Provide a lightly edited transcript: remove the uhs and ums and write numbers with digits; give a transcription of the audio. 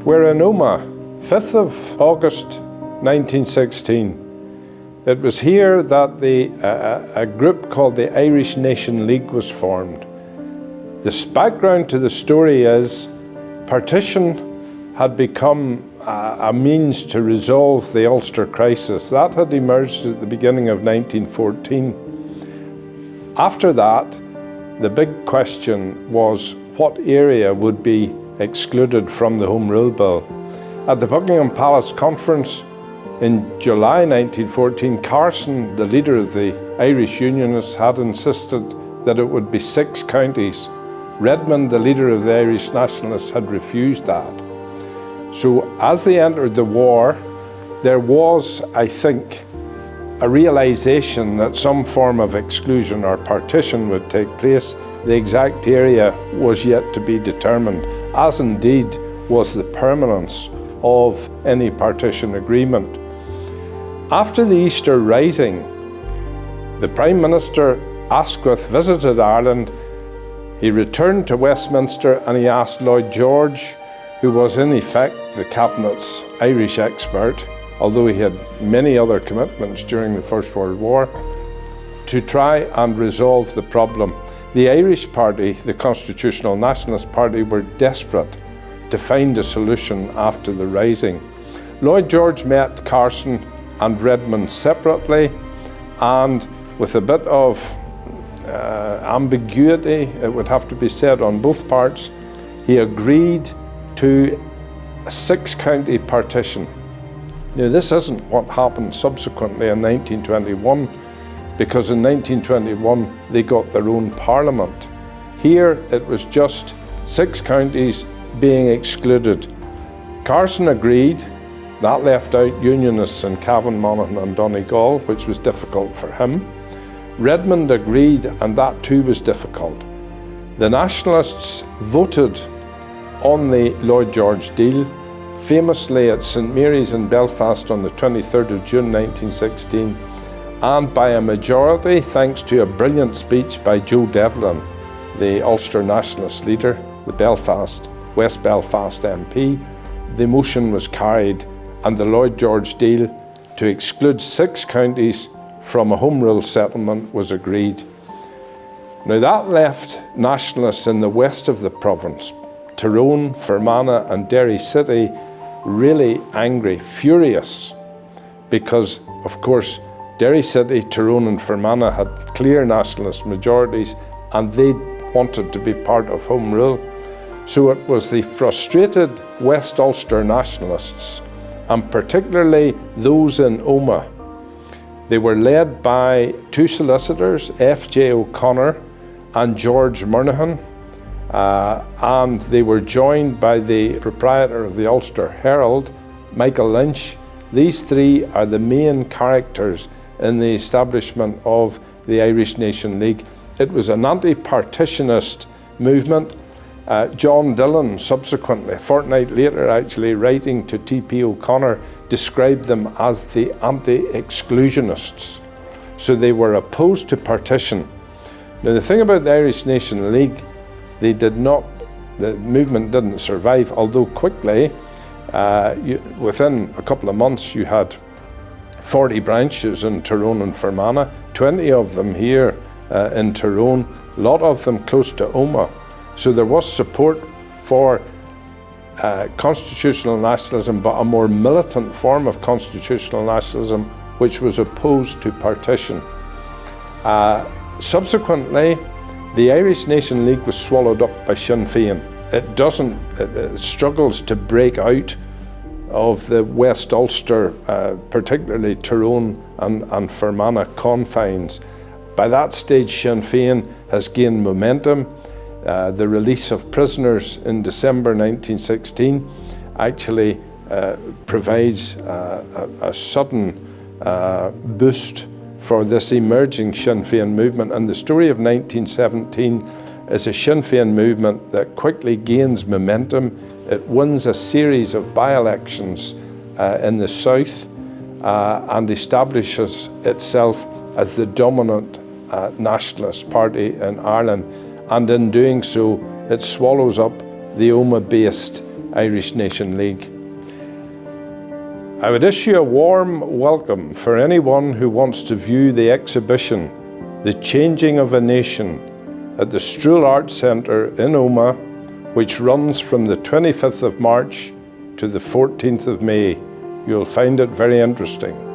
We're in Omagh, 5th of August 1916. It was here that a group called the Irish Nation League was formed. The background to the story is partition had become a means to resolve the Ulster crisis. That had emerged at the beginning of 1914. After that, the big question was what area would be excluded from the Home Rule Bill. At the Buckingham Palace Conference in July 1914, Carson, the leader of the Irish Unionists, had insisted that it would be 6 counties. Redmond, the leader of the Irish Nationalists, had refused that. So as they entered the war, there was, I think, a realization that some form of exclusion or partition would take place. The exact area was yet to be determined, as indeed was the permanence of any partition agreement. After the Easter Rising, the Prime Minister Asquith visited Ireland. He returned to Westminster and he asked Lloyd George, who was in effect the Cabinet's Irish expert, although he had many other commitments during the First World War, to try and resolve the problem. The Irish Party, the Constitutional Nationalist Party, were desperate to find a solution after the Rising. Lloyd George met Carson and Redmond separately, and with a bit of ambiguity, it would have to be said on both parts, he agreed to a 6-county partition. Now, this isn't what happened subsequently in 1921, because in 1921 they got their own parliament. Here it was just 6 counties being excluded. Carson agreed. That left out Unionists in Cavan, Monaghan and Donegal, which was difficult for him. Redmond agreed, and that too was difficult. The Nationalists voted on the Lloyd George deal, famously at St Mary's in Belfast on the 23rd of June 1916, and by a majority, thanks to a brilliant speech by Joe Devlin, the Ulster Nationalist leader, the West Belfast MP, the motion was carried and the Lloyd George deal to exclude 6 counties from a Home Rule settlement was agreed. Now that left Nationalists in the west of the province, Tyrone, Fermanagh and Derry City, really angry, furious, because of course Derry City, Tyrone and Fermanagh had clear Nationalist majorities and they wanted to be part of Home Rule. So it was the frustrated West Ulster Nationalists, and particularly those in Omagh. They were led by 2 solicitors, F.J. O'Connor and George Murnaghan, and they were joined by the proprietor of the Ulster Herald, Michael Lynch. These 3 are the main characters in the establishment of the Irish Nation League. It was an anti-partitionist movement. John Dillon subsequently, a fortnight later actually, writing to T.P. O'Connor, described them as the anti-exclusionists. So they were opposed to partition. Now the thing about the Irish Nation League, the movement didn't survive, although quickly, within a couple of months, you had 40 branches in Tyrone and Fermanagh, 20 of them here in Tyrone, a lot of them close to Omagh. So there was support for constitutional nationalism, but a more militant form of constitutional nationalism which was opposed to partition. Subsequently, the Irish Nation League was swallowed up by Sinn Féin. It struggles to break out of the West Ulster, particularly Tyrone and Fermanagh confines. By that stage, Sinn Féin has gained momentum. The release of prisoners in December 1916 actually provides a sudden boost for this emerging Sinn Féin movement. And the story of 1917 is a Sinn Féin movement that quickly gains momentum. It wins a series of by-elections in the south and establishes itself as the dominant nationalist party in Ireland. And in doing so, it swallows up the Omagh-based Irish Nation League. I would issue a warm welcome for anyone who wants to view the exhibition, The Changing of a Nation, at the Struhl Arts Centre in Omagh, which runs from the 25th of March to the 14th of May. You'll find it very interesting.